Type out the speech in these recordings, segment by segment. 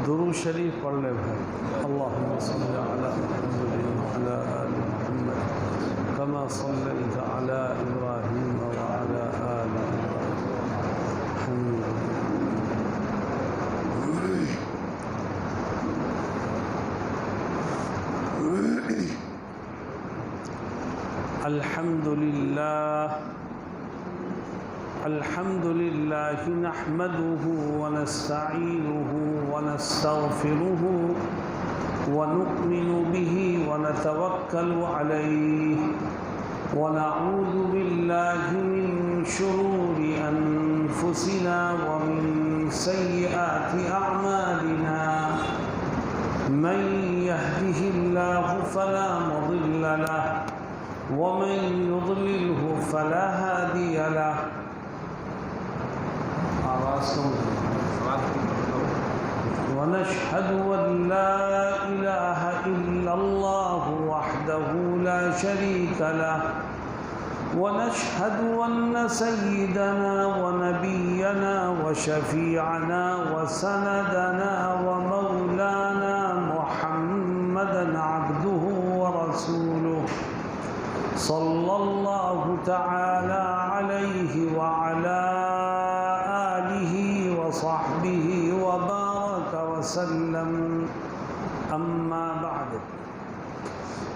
درود شریف پڑھ لے بھائی. اللہم صلی علی محمد وعلی آل محمد کما صلیت علی ابراہیم وعلی آل ابراہیم. الحمد لله نحمده ونستعينه ونستغفره ونؤمن به ونتوكل عليه ونعوذ بالله من شرور أنفسنا ومن سيئات أعمالنا من يهده الله فلا مضل له ومن يضلله فلا هادي له. ونشهد أن لا إله إلا الله وحده لا شريك له ونشهد أن سيدنا ونبينا وشفيعنا وسندنا ومولانا محمدا عبده ورسوله صلى الله تعالى عليه وعلى آله وصحبه وبارك وسلم. أما بعد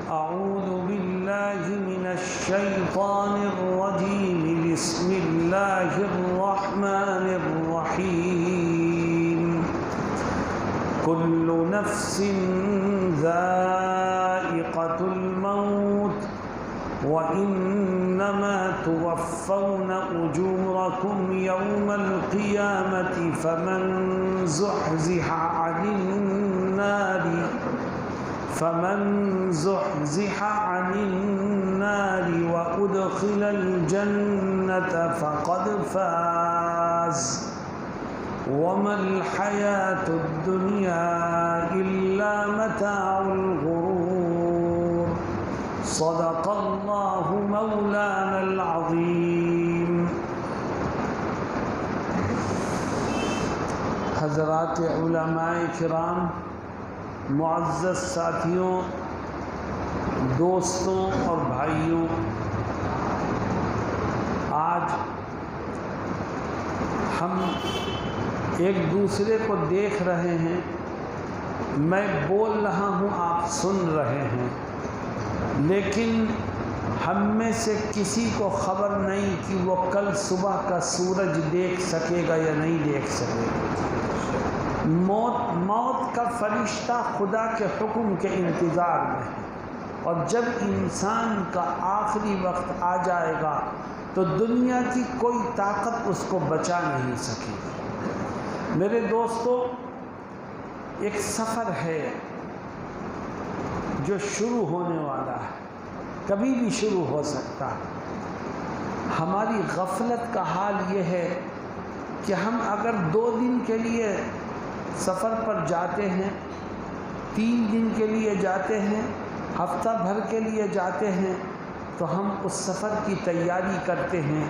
أعوذ بالله من الشيطان الرجيم. بسم الله الرحمن الرحيم. كل نفس ذائقة الموت وإنما توفون أجوركم يوم القيامة فمن زحزح عن النار وأدخل الجنة فقد فاز وما الحياة الدنيا إلا متاع الغرور. صدق اللہ مولانا العظیم. حضرات علماء کرام، معزز ساتھیوں، دوستوں اور بھائیوں، آج ہم ایک دوسرے کو دیکھ رہے ہیں. میں بول رہا ہوں، آپ سن رہے ہیں، لیکن ہم میں سے کسی کو خبر نہیں کہ وہ کل صبح کا سورج دیکھ سکے گا یا نہیں دیکھ سکے گا. موت کا فرشتہ خدا کے حکم کے انتظار میں ہے، اور جب انسان کا آخری وقت آ جائے گا تو دنیا کی کوئی طاقت اس کو بچا نہیں سکے گی. میرے دوستو، ایک سفر ہے جو شروع ہونے والا ہے، کبھی بھی شروع ہو سکتا ہے. ہماری غفلت کا حال یہ ہے کہ ہم اگر 2 دن کے لیے سفر پر جاتے ہیں، 3 دن کے لیے جاتے ہیں، ہفتہ بھر کے لیے جاتے ہیں، تو ہم اس سفر کی تیاری کرتے ہیں.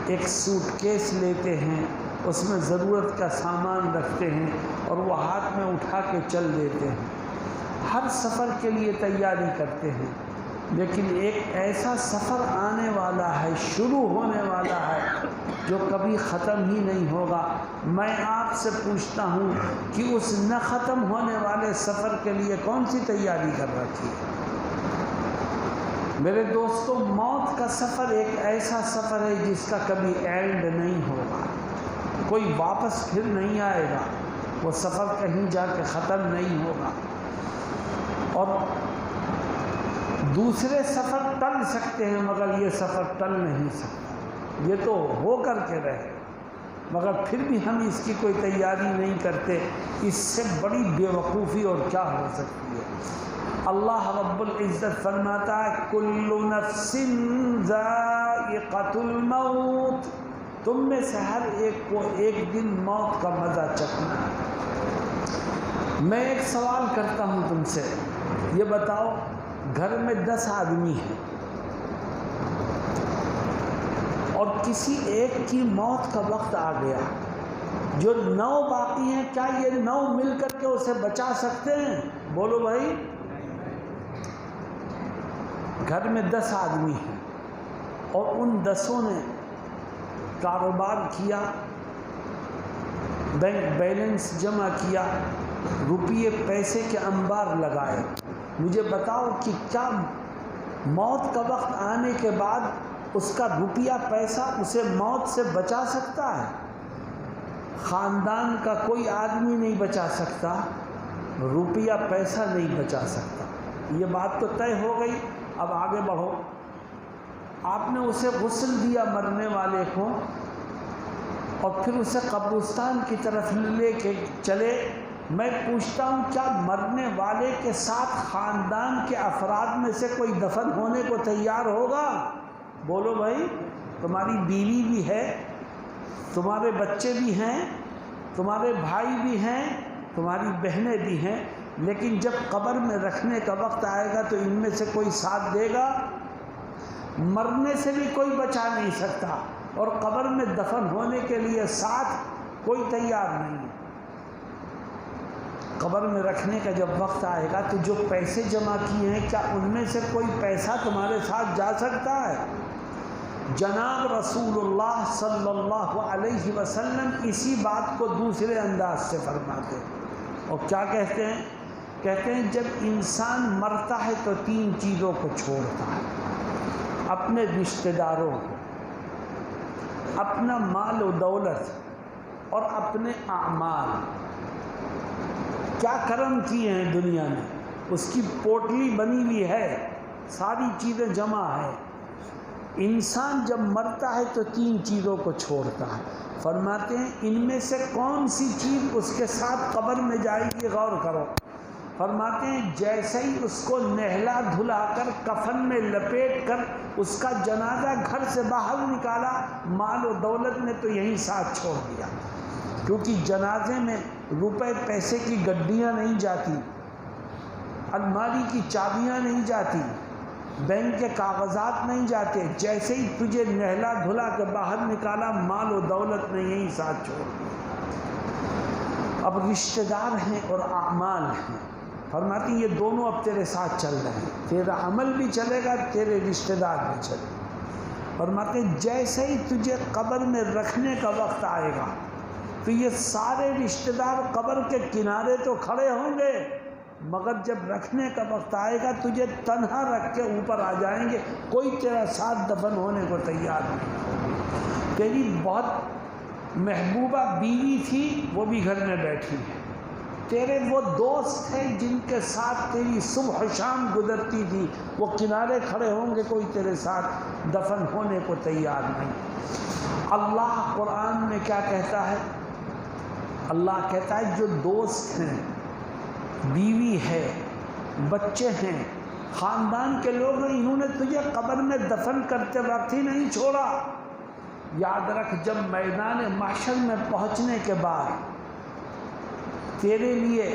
ایک سوٹ کیس لیتے ہیں، اس میں ضرورت کا سامان رکھتے ہیں اور وہ ہاتھ میں اٹھا کے چل دیتے ہیں. ہر سفر کے لیے تیاری کرتے ہیں، لیکن ایک ایسا سفر آنے والا ہے، شروع ہونے والا ہے، جو کبھی ختم ہی نہیں ہوگا. میں آپ سے پوچھتا ہوں کہ اس نہ ختم ہونے والے سفر کے لیے کون سی تیاری کر رکھی ہے؟ میرے دوستو، موت کا سفر ایک ایسا سفر ہے جس کا کبھی اینڈ نہیں ہوگا، کوئی واپس پھر نہیں آئے گا. وہ سفر کہیں جا کے ختم نہیں ہوگا. اور دوسرے سفر ٹل سکتے ہیں مگر یہ سفر ٹل نہیں سکتا. یہ تو ہو کر کے رہے، مگر پھر بھی ہم اس کی کوئی تیاری نہیں کرتے. اس سے بڑی بے وقوفی اور کیا ہو سکتی ہے؟ اللہ رب العزت فرماتا ہے کل نفس ذائقۃ الموت. تم میں سے ہر ایک کو ایک دن موت کا مزہ چکھنا ہے. میں ایک سوال کرتا ہوں تم سے، یہ بتاؤ، گھر میں 10 آدمی ہیں اور کسی ایک کی موت کا وقت آ گیا، جو 9 باقی ہیں کیا یہ 9 مل کر کے اسے بچا سکتے ہیں؟ بولو بھائی. گھر میں 10 آدمی ہیں اور ان 10 نے کاروبار کیا، بینک بیلنس جمع کیا، روپیے پیسے کے انبار لگائے. مجھے بتاؤ کہ کیا موت کا وقت آنے کے بعد اس کا روپیہ پیسہ اسے موت سے بچا سکتا ہے؟ خاندان کا کوئی آدمی نہیں بچا سکتا، روپیہ پیسہ نہیں بچا سکتا. یہ بات تو طے ہو گئی. اب آگے بڑھو. آپ نے اسے غسل دیا مرنے والے کو اور پھر اسے قبرستان کی طرف لے کے چلے. میں پوچھتا ہوں کیا مرنے والے کے ساتھ خاندان کے افراد میں سے کوئی دفن ہونے کو تیار ہوگا؟ بولو بھائی. تمہاری بیوی بھی ہے، تمہارے بچے بھی ہیں، تمہارے بھائی بھی ہیں، تمہاری بہنیں بھی ہیں، لیکن جب قبر میں رکھنے کا وقت آئے گا تو ان میں سے کوئی ساتھ دے گا؟ مرنے سے بھی کوئی بچا نہیں سکتا اور قبر میں دفن ہونے کے لیے ساتھ کوئی تیار نہیں ہے. قبر میں رکھنے کا جب وقت آئے گا تو جو پیسے جمع کیے ہیں کیا ان میں سے کوئی پیسہ تمہارے ساتھ جا سکتا ہے؟ جناب رسول اللہ صلی اللہ علیہ وسلم اسی بات کو دوسرے انداز سے فرماتے ہیں اور کیا کہتے ہیں؟ کہتے ہیں جب انسان مرتا ہے تو 3 چیزوں کو چھوڑتا ہے: اپنے رشتہ داروں کو، اپنا مال و دولت اور اپنے اعمال. کیا کرم کیے ہیں دنیا میں، اس کی پوٹلی بنی ہوئی ہے، ساری چیزیں جمع ہیں. انسان جب مرتا ہے تو 3 چیزوں کو چھوڑتا ہے. فرماتے ہیں ان میں سے کون سی چیز اس کے ساتھ قبر میں جائے گی؟ غور کرو. فرماتے ہیں جیسے ہی اس کو نہلا دھلا کر کفن میں لپیٹ کر اس کا جنازہ گھر سے باہر نکالا، مال و دولت نے تو یہیں ساتھ چھوڑ دیا. کیونکہ جنازے میں روپے پیسے کی گڈیاں نہیں جاتی، الماری کی چابیاں نہیں جاتی، بینک کے کاغذات نہیں جاتے. جیسے ہی تجھے نہلا دھلا کے باہر نکالا، مال و دولت نے یہیں ساتھ چھوڑ دیا. اب رشتہ دار ہیں اور اعمال ہیں. فرماتی یہ دونوں اب تیرے ساتھ چل رہے ہیں، تیرا عمل بھی چلے گا، تیرے رشتہ دار بھی چلے گا. فرماتے جیسے ہی تجھے قبر میں رکھنے کا وقت آئے گا تو یہ سارے رشتہ دار قبر کے کنارے تو کھڑے ہوں گے، مگر جب رکھنے کا وقت آئے گا تجھے تنہا رکھ کے اوپر آ جائیں گے. کوئی تیرا ساتھ دفن ہونے کو تیار نہیں. تیری بہت محبوبہ بیوی تھی، وہ بھی گھر میں بیٹھی ہے. تیرے وہ دوست ہیں جن کے ساتھ تیری صبح شام گزرتی تھی، وہ کنارے کھڑے ہوں گے، کوئی تیرے ساتھ دفن ہونے کو تیار نہیں. اللہ قرآن میں کیا کہتا ہے؟ اللہ کہتا ہے جو دوست ہیں، بیوی ہے، بچے ہیں، خاندان کے لوگ ہیں، انہوں نے تجھے قبر میں دفن کرتے وقت ہی نہیں چھوڑا. یاد رکھ جب میدان محشر میں پہنچنے کے بعد تیرے لیے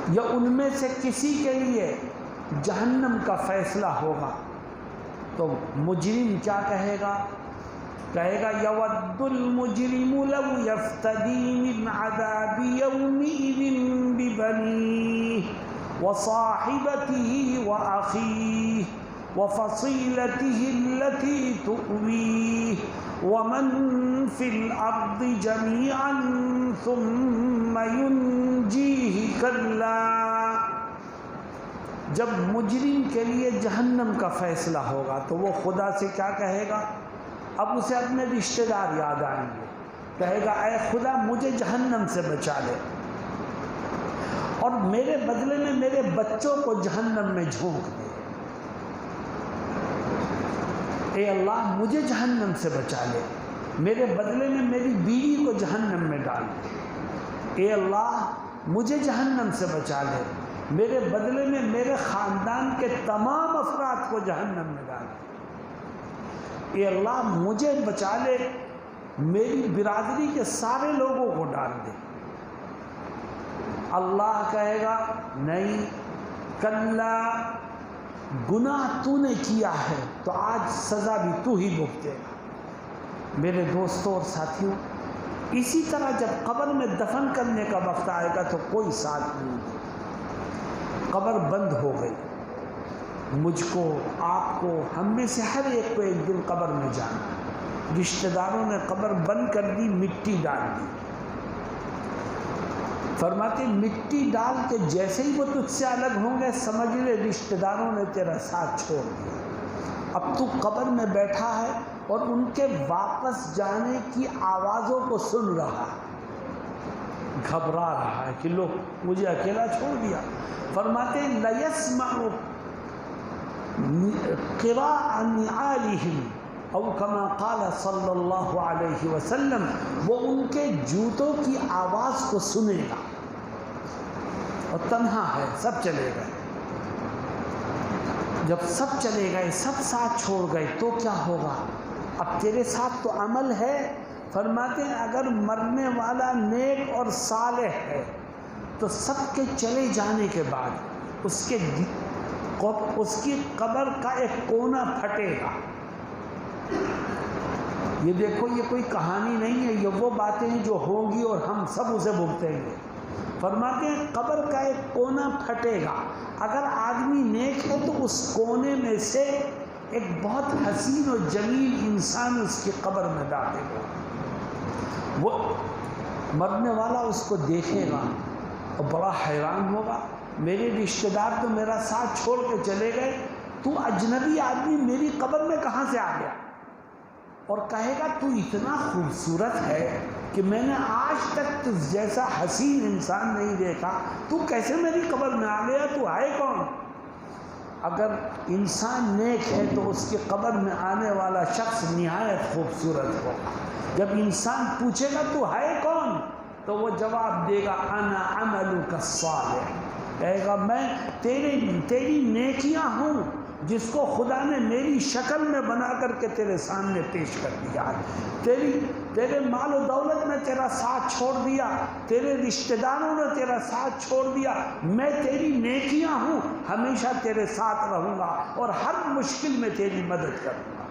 یا ان میں سے کسی کے لیے جہنم کا فیصلہ ہوگا تو مجرم کیا کہے گا؟ کہے گا یود المجرم لو یفتدی من عذاب یومئذ ببنیہ وصاحبتہ وأخیہ وفصیلتہ التي تؤویہ ومن فی الارض جمیعا ثم ینجیہ کلا. جب مجرم کے لیے جہنم کا فیصلہ ہوگا تو وہ خدا سے کیا کہے گا؟ اب اسے اپنے رشتہ دار یاد آئیں گے. کہے گا اے خدا مجھے جہنم سے بچا لے اور میرے بدلے میں میرے بچوں کو جہنم میں جھونک دے. اے اللہ مجھے جہنم سے بچا لے، میرے بدلے میں میری بیوی کو جہنم میں ڈال دے. اے اللہ مجھے جہنم سے بچا لے، میرے بدلے میں میرے خاندان کے تمام افراد کو جہنم میں ڈال دے. اے اللہ مجھے بچا لے، میری برادری کے سارے لوگوں کو ڈال دے. اللہ کہے گا نہیں، کلا، گناہ تو نے کیا ہے تو آج سزا بھی تو ہی بھگتے گا. میرے دوستوں اور ساتھیوں، اسی طرح جب قبر میں دفن کرنے کا وقت آئے گا تو کوئی ساتھ نہیں دے، قبر بند ہو گئی، مجھ کو، آپ کو، ہم میں سے ہر ایک کو ایک دن قبر میں جانا ہے۔ رشتہ داروں نے قبر بند کر دی، مٹی ڈال دی، فرماتے مٹی ڈال کے جیسے ہی وہ تجھ سے الگ ہوں گے سمجھ لے رشتہ داروں نے تیرا ساتھ چھوڑ دیا، اب تو قبر میں بیٹھا ہے اور ان کے واپس جانے کی آوازوں کو سن رہا ہے، گھبرا رہا ہے کہ لو مجھے اکیلا چھوڑ دیا۔ فرماتے لَيَسْمَعُ قِرَاءَ نِعَالِهِمْ او کما قال صلی اللہ علیہ وسلم، وہ ان کے جوتوں کی آواز کو سنے گا، اور تنہا ہے، سب چلے گئے۔ جب سب چلے گئے، سب ساتھ چھوڑ گئے تو کیا ہوگا؟ اب تیرے ساتھ تو عمل ہے۔ فرماتے ہیں اگر مرنے والا نیک اور صالح ہے تو سب کے چلے جانے کے بعد اس کی قبر کا ایک کونا پھٹے گا۔ یہ دیکھو، یہ کوئی کہانی نہیں ہے، یہ وہ باتیں ہیں جو ہوں گی اور ہم سب اسے بھگتیں گے۔ فرماتے ہیں قبر کا ایک کونا پھٹے گا، اگر آدمی نیک ہے تو اس کونے میں سے ایک بہت حسین و جمیل انسان اس کی قبر میں داخل ہوگا، وہ مرنے والا اس کو دیکھے گا اور بڑا حیران ہوگا، میرے رشتہ دار تو میرا ساتھ چھوڑ کے چلے گئے، تو اجنبی آدمی میری قبر میں کہاں سے آ گیا؟ اور کہے گا تو اتنا خوبصورت ہے کہ میں نے آج تک تجھ جیسا حسین انسان نہیں دیکھا، تو کیسے میری قبر میں آ گیا؟ تو ہے کون؟ اگر انسان نیک ہے تو اس کی قبر میں آنے والا شخص نہایت خوبصورت ہوگا۔ جب انسان پوچھے گا تو ہے کون، تو وہ جواب دے گا انا عملک الصالح، کہے گا میں تیری نیکیاں ہوں جس کو خدا نے میری شکل میں بنا کر کے تیرے سامنے پیش کر دیا ہے، تیرے مال و دولت نے تیرا ساتھ چھوڑ دیا، تیرے رشتہ داروں نے تیرا ساتھ چھوڑ دیا، میں تیری نیکیاں ہوں، ہمیشہ تیرے ساتھ رہوں گا اور ہر مشکل میں تیری مدد کروں گا۔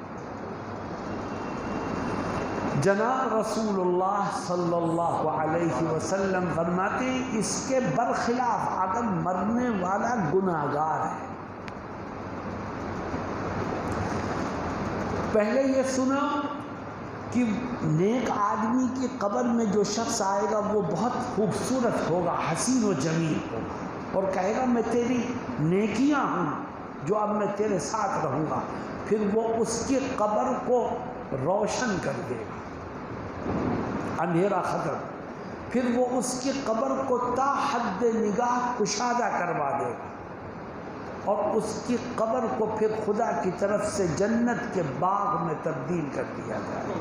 جناب رسول اللہ صلی اللہ علیہ وسلم فرماتے ہیں اس کے برخلاف اگر مرنے والا گناہگار ہے، پہلے یہ سنا کہ نیک آدمی کی قبر میں جو شخص آئے گا وہ بہت خوبصورت ہوگا، حسین و جمیل ہوگا، اور کہے گا میں تیری نیکیاں ہوں جو اب میں تیرے ساتھ رہوں گا، پھر وہ اس کی قبر کو روشن کر دے گا، اندھیرا ختم، پھر وہ اس کی قبر کو تا حد نگاہ کشادہ کروا دے گا، اور اس کی قبر کو پھر خدا کی طرف سے جنت کے باغ میں تبدیل کر دیا جائے۔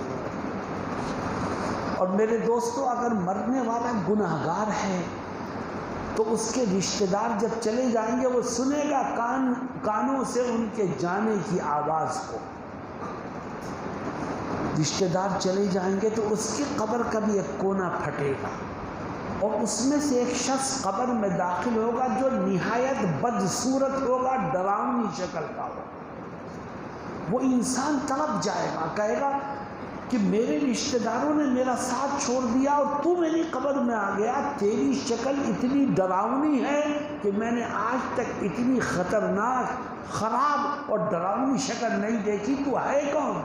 اور میرے دوستو اگر مرنے والا گناہگار ہے تو اس کے رشتہ دار جب چلے جائیں گے وہ سنے گا کانوں سے ان کے جانے کی آواز کو، رشتہ دار چلے جائیں گے تو اس کی قبر کا بھی ایک کونا پھٹے گا، اور اس میں سے ایک شخص قبر میں داخل ہوگا جو نہایت بدصورت ہوگا، ڈراؤنی شکل کا ہوگا، وہ انسان تڑپ جائے گا، کہے گا کہ میرے رشتہ داروں نے میرا ساتھ چھوڑ دیا اور تو میری قبر میں آ گیا، تیری شکل اتنی ڈراؤنی ہے کہ میں نے آج تک اتنی خطرناک، خراب اور ڈراؤنی شکل نہیں دیکھی، تو ہے کون؟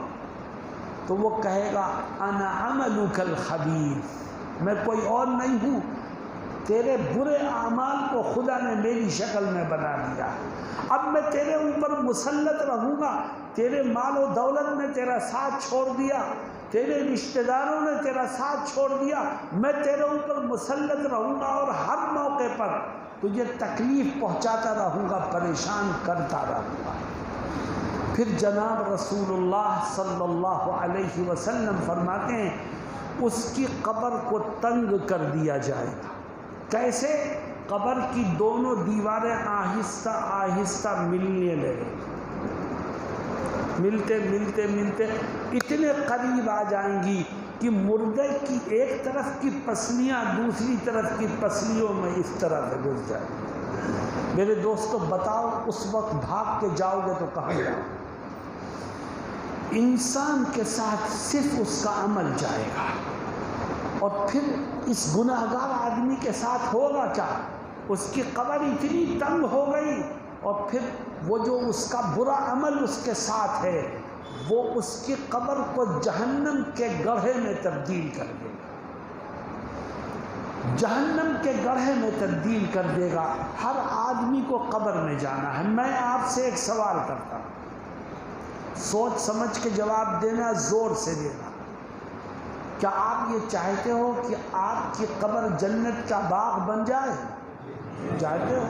تو وہ کہے گا انا عملک الخبیث، میں کوئی اور نہیں ہوں، تیرے برے اعمال کو خدا نے میری شکل میں بنا دیا، اب میں تیرے اوپر مسلط رہوں گا، تیرے مال و دولت نے تیرا ساتھ چھوڑ دیا، تیرے رشتہ داروں نے تیرا ساتھ چھوڑ دیا، میں تیرے اوپر مسلط رہوں گا اور ہر موقع پر تجھے تکلیف پہنچاتا رہوں گا، پریشان کرتا رہوں گا۔ پھر جناب رسول اللہ صلی اللہ علیہ وسلم فرماتے ہیں اس کی قبر کو تنگ کر دیا جائے گا، کیسے؟ قبر کی دونوں دیواریں آہستہ آہستہ ملنے لگیں، ملتے ملتے ملتے اتنے قریب آ جائیں گی کہ مردے کی ایک طرف کی پسلیاں دوسری طرف کی پسلیوں میں اس طرح سے گھس جائیں گی۔ میرے دوستو بتاؤ اس وقت بھاگ کے جاؤ گے تو کہاں جاؤ؟ انسان کے ساتھ صرف اس کا عمل جائے گا، اور پھر اس گناہگار آدمی کے ساتھ ہوگا کیا؟ اس کی قبر اتنی تنگ ہو گئی، اور پھر وہ جو اس کا برا عمل اس کے ساتھ ہے وہ اس کی قبر کو جہنم کے گڑھے میں تبدیل کر دے گا، جہنم کے گڑھے میں تبدیل کر دے گا۔ ہر آدمی کو قبر میں جانا ہے۔ میں آپ سے ایک سوال کرتا ہوں، سوچ سمجھ کے جواب دینا، زور سے دینا۔ کیا آپ یہ چاہتے ہو کہ آپ کی قبر جنت کا باغ بن جائے؟ چاہتے ہو؟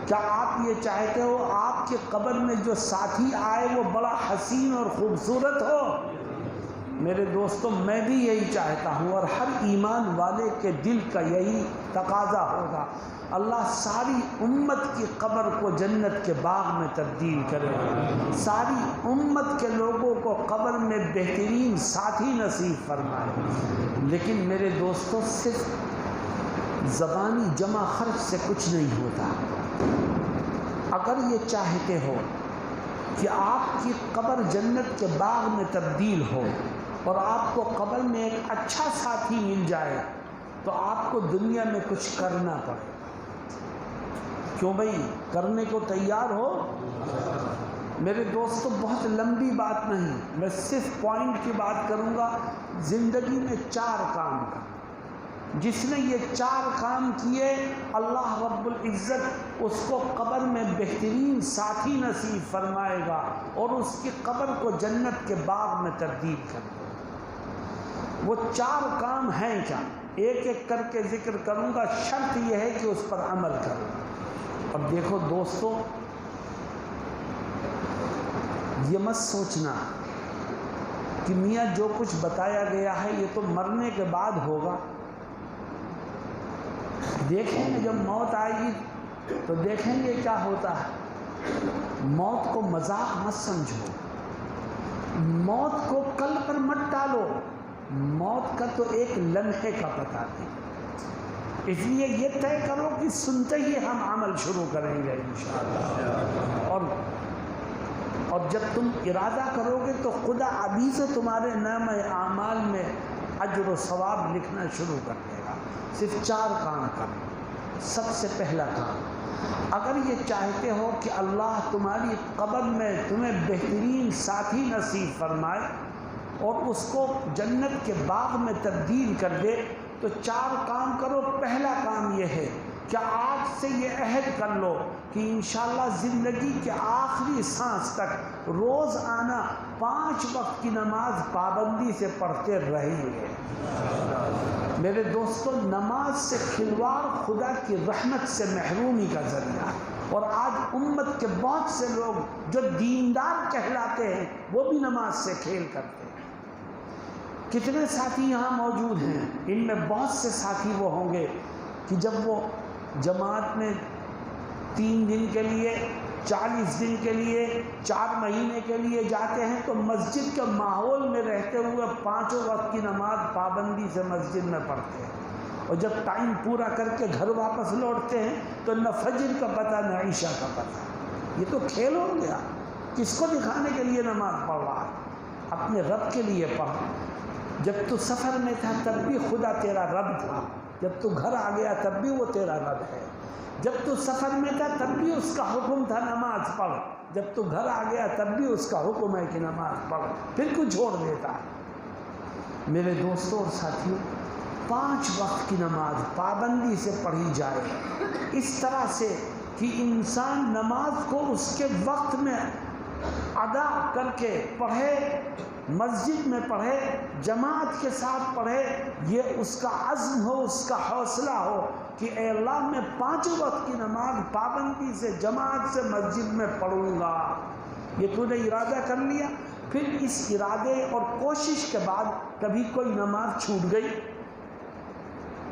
کیا آپ یہ چاہتے ہو آپ کی قبر میں جو ساتھی آئے وہ بڑا حسین اور خوبصورت ہو؟ میرے دوستو، میں بھی یہی چاہتا ہوں، اور ہر ایمان والے کے دل کا یہی تقاضا ہوگا۔ اللہ ساری امت کی قبر کو جنت کے باغ میں تبدیل کرے، ساری امت کے لوگوں کو قبر میں بہترین ساتھی نصیب فرمائے۔ لیکن میرے دوستو، صرف زبانی جمع خرچ سے کچھ نہیں ہوتا۔ اگر یہ چاہتے ہو کہ آپ کی قبر جنت کے باغ میں تبدیل ہو اور آپ کو قبر میں ایک اچھا ساتھی مل جائے، تو آپ کو دنیا میں کچھ کرنا پڑے۔ کیوں بھائی؟ کرنے کو تیار ہو؟ میرے دوستو، بہت لمبی بات نہیں، میں صرف پوائنٹ کی بات کروں گا۔ زندگی میں 4 کام کا، جس نے یہ 4 کام کیے، اللہ رب العزت اس کو قبر میں بہترین ساتھی نصیب فرمائے گا اور اس کی قبر کو جنت کے باغ میں تبدیل کر دے گا۔ وہ 4 کام ہیں کیا؟ ایک ایک کر کے ذکر کروں گا، شرط یہ ہے کہ اس پر عمل کرو۔ اور دیکھو دوستو، یہ مت سوچنا کہ میاں جو کچھ بتایا گیا ہے یہ تو مرنے کے بعد ہوگا، دیکھیں گے جب موت آئے گی تو دیکھیں گے کیا ہوتا ہے۔ موت کو مذاق مت سمجھو، موت کو کل پر مت ٹالو، موت کا تو ایک لمحے کا پتہ نہیں۔ اس لیے یہ طے کرو کہ سنتے ہی ہم عمل شروع کریں گے انشاءاللہ۔ اور جب تم ارادہ کرو گے تو خدا ابھی سے تمہارے نام اعمال میں اجر و ثواب لکھنا شروع کر دے گا۔ صرف 4 کام کرو۔ سب سے پہلا کام، اگر یہ چاہتے ہو کہ اللہ تمہاری قبر میں تمہیں بہترین ساتھی نصیب فرمائے اور اس کو جنت کے باغ میں تبدیل کر دے، تو 4 کام کرو۔ پہلا کام یہ ہے کہ آج سے یہ عہد کر لو کہ انشاءاللہ زندگی کے آخری سانس تک روزانہ 5 وقت کی نماز پابندی سے پڑھتے رہیں گے۔ میرے دوستو، نماز سے کھلواڑ خدا کی رحمت سے محرومی کا ذریعہ ہے، اور آج امت کے بہت سے لوگ جو دیندار کہلاتے ہیں وہ بھی نماز سے کھیل کرتے ہیں۔ کتنے ساتھی یہاں موجود ہیں، ان میں بہت سے ساتھی وہ ہوں گے کہ جب وہ جماعت میں 3 دن کے لیے، 40 دن کے لیے، 4 مہینے کے لیے جاتے ہیں تو مسجد کے ماحول میں رہتے ہوئے 5 وقت کی نماز پابندی سے مسجد میں پڑھتے ہیں، اور جب ٹائم پورا کر کے گھر واپس لوٹتے ہیں تو نہ فجر کا پتہ نہ عشاء کا پتہ۔ یہ تو کھیل ہو گیا۔ کس کو دکھانے کے لیے نماز پڑھ رہا ہے؟ اپنے رب کے لیے پڑھ۔ جب تو سفر میں تھا تب بھی خدا تیرا رب تھا، جب تو گھر آ گیا تب بھی وہ تیرا رب ہے۔ جب تو سفر میں تھا تب بھی اس کا حکم تھا نماز پڑھ، جب تو گھر آ گیا تب بھی اس کا حکم ہے کہ نماز پڑھ، پھر کچھ چھوڑ دیتا ہے۔ میرے دوستوں اور ساتھیوں، 5 وقت کی نماز پابندی سے پڑھی جائے، اس طرح سے کہ انسان نماز کو اس کے وقت میں ادا کر کے پڑھے، مسجد میں پڑھے، جماعت کے ساتھ پڑھے، یہ اس کا عزم ہو، اس کا حوصلہ ہو کہ اے اللہ میں 5 وقت کی نماز پابندی سے جماعت سے مسجد میں پڑھوں گا۔ یہ تو نے ارادہ کر لیا، پھر اس ارادے اور کوشش کے بعد کبھی کوئی نماز چھوٹ گئی،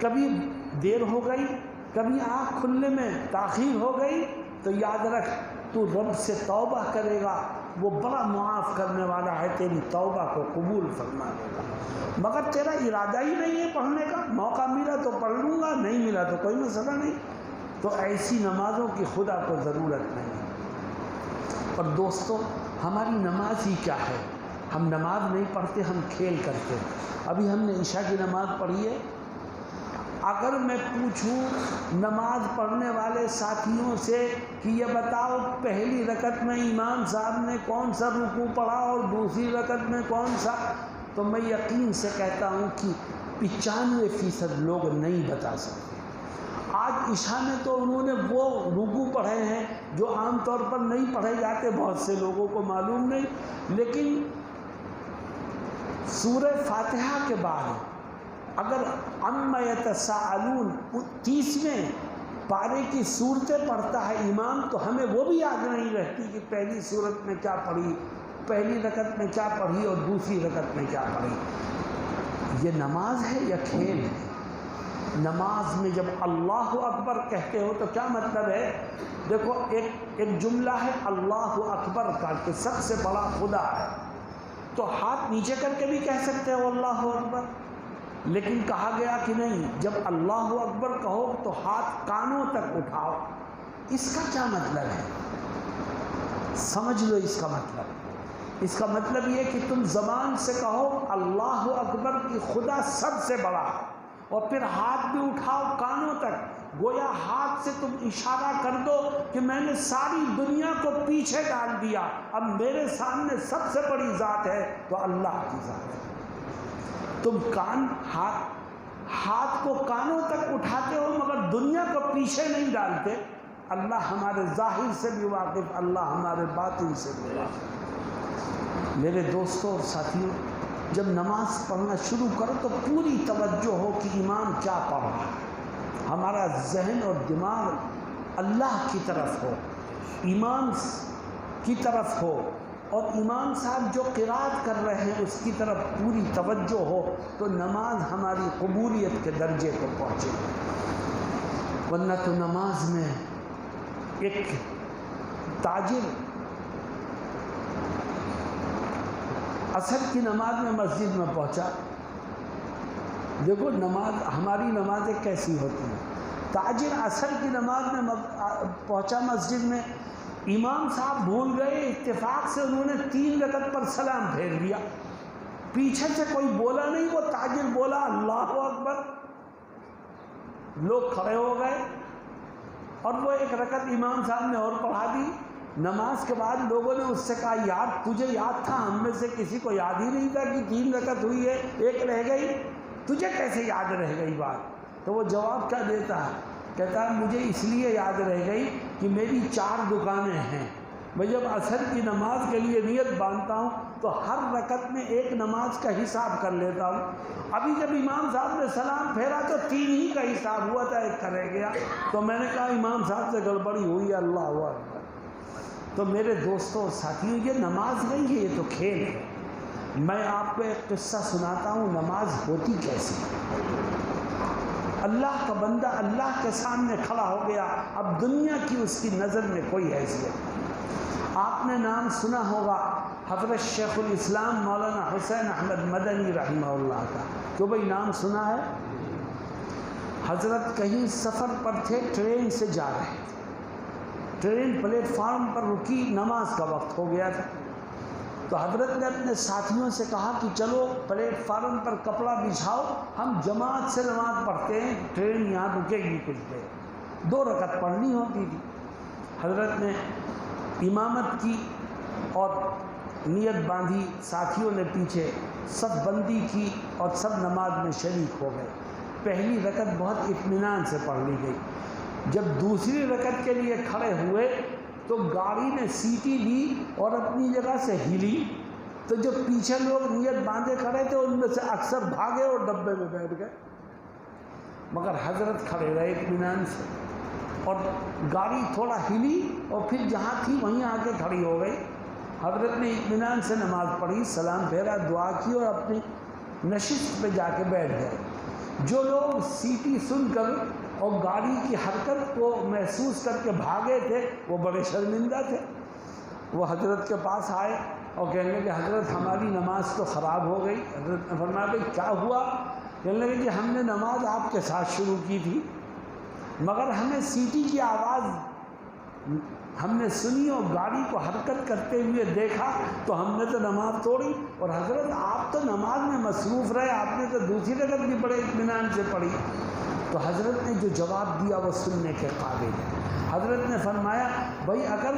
کبھی دیر ہو گئی، کبھی آنکھ کھلنے میں تاخیر ہو گئی، تو یاد رکھ تو رب سے توبہ کرے گا، وہ بڑا معاف کرنے والا ہے، تیری توبہ کو قبول فرما لے گا۔ مگر تیرا ارادہ ہی نہیں ہے پڑھنے کا، موقع ملا تو پڑھ لوں گا، نہیں ملا تو کوئی مسئلہ نہیں، تو ایسی نمازوں کی خدا کو ضرورت نہیں۔ اور دوستو، ہماری نماز ہی کیا ہے؟ ہم نماز نہیں پڑھتے، ہم کھیل کرتے ہیں۔ ابھی ہم نے عشاء کی نماز پڑھی ہے، اگر میں پوچھوں نماز پڑھنے والے ساتھیوں سے کہ یہ بتاؤ پہلی رکعت میں امام صاحب نے کون سا رکوع پڑھا اور دوسری رکعت میں کون سا، تو میں یقین سے کہتا ہوں کہ 95% لوگ نہیں بتا سکتے۔ آج عشاء میں تو انہوں نے وہ رکوع پڑھے ہیں جو عام طور پر نہیں پڑھے جاتے، بہت سے لوگوں کو معلوم نہیں، لیکن سورہ فاتحہ کے بعد اگر عما یتساءلون 30ویں پارے کی صورتیں پڑھتا ہے امام، تو ہمیں وہ بھی یاد نہیں رہتی کہ پہلی صورت میں کیا پڑھی، پہلی رکعت میں کیا پڑھی اور دوسری رکعت میں کیا پڑھی۔ یہ نماز ہے یا کھیل ہے؟ نماز میں جب اللہ اکبر کہتے ہو تو کیا مطلب ہے؟ دیکھو ایک جملہ ہے اللہ اکبر کا کہ سب سے بڑا خدا ہے، تو ہاتھ نیچے کر کے بھی کہہ سکتے ہو اللہ اکبر، لیکن کہا گیا کہ نہیں، جب اللہ اکبر کہو تو ہاتھ کانوں تک اٹھاؤ۔ اس کا کیا مطلب ہے؟ سمجھ لو اس کا مطلب۔ اس کا مطلب یہ کہ تم زبان سے کہو اللہ اکبر کہ خدا سب سے بڑا ہے، اور پھر ہاتھ بھی اٹھاؤ کانوں تک، گویا ہاتھ سے تم اشارہ کر دو کہ میں نے ساری دنیا کو پیچھے ڈال دیا، اب میرے سامنے سب سے بڑی ذات ہے تو اللہ کی ذات ہے۔ تم ہاتھ کو کانوں تک اٹھاتے ہو مگر دنیا کو پیچھے نہیں ڈالتے۔ اللہ ہمارے ظاہر سے بھی واقف، اللہ ہمارے باطن سے بھی واقف۔ میرے دوستوں اور ساتھیوں، جب نماز پڑھنا شروع کرو تو پوری توجہ ہو کہ امام کیا پڑھ رہا ہے، ہمارا ذہن اور دماغ اللہ کی طرف ہو، امام کی طرف ہو، اور امام صاحب جو قرات کر رہے ہیں اس کی طرف پوری توجہ ہو، تو نماز ہماری قبولیت کے درجے کو پہنچے۔ ورنہ تو نماز میں ایک تاجر عصر کی نماز میں مسجد میں پہنچا، دیکھو نماز ہماری نمازیں کیسی ہوتی ہیں۔ تاجر عصر کی نماز میں پہنچا مسجد میں، امام صاحب بھول گئے، اتفاق سے انہوں نے 3 رکعت پر سلام پھیر دیا، پیچھے سے کوئی بولا نہیں، وہ تاجر بولا اللہ اکبر، لوگ کھڑے ہو گئے اور وہ 1 رکعت امام صاحب نے اور پڑھا دی۔ نماز کے بعد لوگوں نے اس سے کہا یار تجھے یاد تھا، ہم میں سے کسی کو یاد ہی نہیں تھا کہ 3 رکعت ہوئی ہے، 1 رہ گئی، تجھے کیسے یاد رہ گئی بات؟ تو وہ جواب کیا دیتا ہے؟ کہتا ہے مجھے اس لیے یاد رہ گئی کہ میری 4 دکانیں ہیں، میں جب عصر کی نماز کے لیے نیت باندھتا ہوں تو ہر رکعت میں 1 نماز کا حساب کر لیتا ہوں۔ ابھی جب امام صاحب نے سلام پھیرا تو 3 ہی کا حساب ہوا تھا، 1 کا رہ گیا، تو میں نے کہا امام صاحب سے گڑبڑی ہوئی ہے، اللہ اکبر۔ تو میرے دوستوں اور ساتھیوں، یہ نماز نہیں ہے، یہ تو کھیل ہے۔ میں آپ کو ایک قصہ سناتا ہوں نماز ہوتی کیسی۔ اللہ کا بندہ اللہ کے سامنے کھڑا ہو گیا، اب دنیا کی اس کی نظر میں کوئی حیثیت نہیں۔ آپ نے نام سنا ہوگا حضرت شیخ الاسلام مولانا حسین احمد مدنی رحمہ اللہ کا، کیوں بھائی نام سنا ہے؟ حضرت کہیں سفر پر تھے، ٹرین سے جا رہے تھے، ٹرین پلیٹ فارم پر رکی، نماز کا وقت ہو گیا تھا، تو حضرت نے اپنے ساتھیوں سے کہا کہ چلو پلیٹ فارم پر کپڑا بچھاؤ، ہم جماعت سے نماز پڑھتے ہیں، ٹرین یہاں رکے گی کچھ دیر، 2 رکعت پڑھنی ہوتی تھی۔ حضرت نے امامت کی اور نیت باندھی، ساتھیوں نے پیچھے سب بندی کی اور سب نماز میں شریک ہو گئے۔ پہلی رکعت بہت اطمینان سے پڑھ لی گئی۔ جب دوسری رکعت کے لیے کھڑے ہوئے تو گاڑی نے سیٹی دی اور اپنی جگہ سے ہلی، تو جو پیچھے لوگ نیت باندھے کھڑے تھے ان میں سے اکثر بھاگے اور ڈبے میں بیٹھ گئے، مگر حضرت کھڑے رہے اطمینان سے، اور گاڑی تھوڑا ہلی اور پھر جہاں تھی وہیں آ کے کھڑی ہو گئی۔ حضرت نے اطمینان سے نماز پڑھی، سلام پھیرا، دعا کی اور اپنی نشست پہ جا کے بیٹھ گئے۔ جو لوگ سیٹی سن کر اور گاڑی کی حرکت کو محسوس کر کے بھاگے تھے وہ بڑے شرمندہ تھے، وہ حضرت کے پاس آئے اور کہنے لگے حضرت ہماری نماز تو خراب ہو گئی۔ حضرت نے فرمایا بھائی کیا ہوا؟ کہنے لگے کہ ہم نے نماز آپ کے ساتھ شروع کی تھی، مگر ہمیں سیٹی کی آواز ہم نے سنی اور گاڑی کو حرکت کرتے ہوئے دیکھا تو ہم نے تو نماز توڑی، اور حضرت آپ تو نماز میں مصروف رہے، آپ نے تو دوسری رکعت بھی بڑے اطمینان سے پڑھی۔ تو حضرت نے جو جواب دیا وہ سننے کے قابل ہے۔ حضرت نے فرمایا بھائی اگر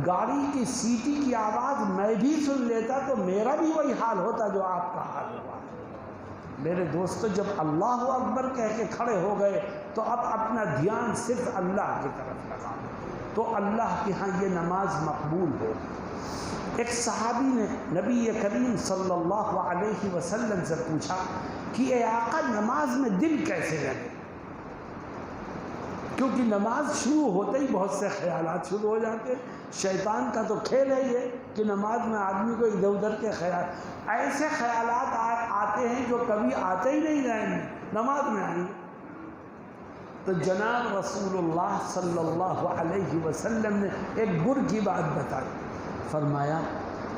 گاڑی کی سیٹی کی آواز میں بھی سن لیتا تو میرا بھی وہی حال ہوتا جو آپ کا حال ہوا۔ میرے دوستو جب اللہ اکبر کہہ کے کھڑے ہو گئے تو اب اپنا دھیان صرف اللہ کی طرف لگا تو اللہ کے ہاں یہ نماز مقبول ہو۔ ایک صحابی نے نبی کریم صلی اللہ علیہ وسلم سے پوچھا کہ اے آقا نماز میں دل کیسے لگے؟ کیونکہ نماز شروع ہوتے ہی بہت سے خیالات شروع ہو جاتے ہیں۔ شیطان کا تو کھیل ہے یہ کہ نماز میں آدمی کو ادھر ادھر کے ایسے خیالات آتے ہیں جو کبھی آتے ہی نہیں جائیں گے، نماز میں آئیں گے۔ تو جناب رسول اللہ صلی اللہ علیہ وسلم نے ایک گر کی بات بتائی، فرمایا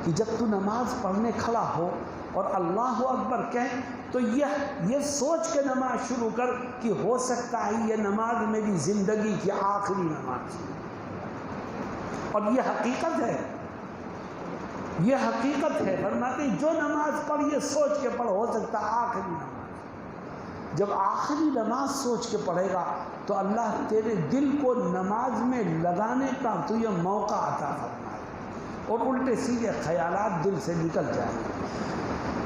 کہ جب تو نماز پڑھنے کھڑا ہو اور اللہ اکبر کہے تو یہ سوچ کے نماز شروع کر کہ ہو سکتا ہے یہ نماز میری زندگی کی آخری نماز ہے۔ اور یہ حقیقت ہے، یہ حقیقت ہے۔ فرماتے ہیں جو نماز پڑھ یہ سوچ کے پڑھ ہو سکتا ہے آخری نماز۔ جب آخری نماز سوچ کے پڑھے گا تو اللہ تیرے دل کو نماز میں لگانے کا تجھے موقع عطا فرمائے اور الٹے سیدھے خیالات دل سے نکل جائیں گے۔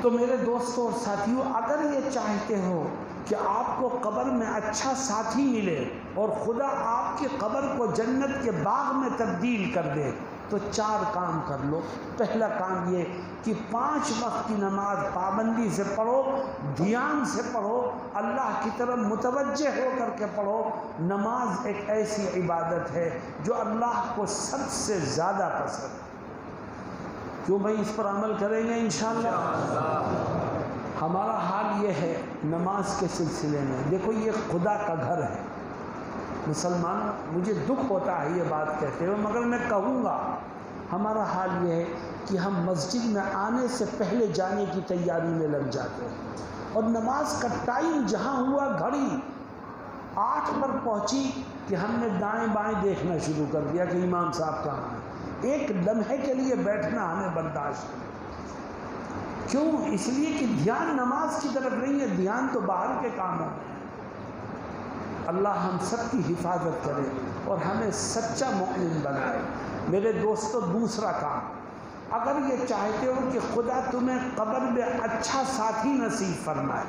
تو میرے دوستوں اور ساتھیوں اگر یہ چاہتے ہو کہ آپ کو قبر میں اچھا ساتھی ملے اور خدا آپ کی قبر کو جنت کے باغ میں تبدیل کر دے تو 4 کام کر لو۔ پہلا کام یہ کہ 5 وقت کی نماز پابندی سے پڑھو، دھیان سے پڑھو، اللہ کی طرف متوجہ ہو کر کے پڑھو۔ نماز ایک ایسی عبادت ہے جو اللہ کو سب سے زیادہ پسند ہے۔ کیوں بھائی اس پر عمل کریں گے انشاءاللہ۔ ہمارا حال یہ ہے نماز کے سلسلے میں، دیکھو یہ خدا کا گھر ہے۔ مسلمانوں مجھے دکھ ہوتا ہے یہ بات کہتے ہوئے مگر میں کہوں گا، ہمارا حال یہ ہے کہ ہم مسجد میں آنے سے پہلے جانے کی تیاری میں لگ جاتے ہیں اور نماز کا ٹائم جہاں ہوا گھڑی 8 پر پہنچی کہ ہم نے دائیں بائیں دیکھنا شروع کر دیا کہ امام صاحب کہاں ہیں۔ ایک لمحے کے لیے بیٹھنا ہمیں برداشت نہیں۔ کیوں؟ اس لیے کہ دھیان نماز کی طرف نہیں ہے، دھیان تو باہر کے کاموں میں ہے۔ اللہ ہم سب کی حفاظت کرے اور ہمیں سچا مومن بنائے۔ میرے دوستو دوسرا کام، اگر یہ چاہتے ہو کہ خدا تمہیں قبر میں اچھا ساتھی نصیب فرمائے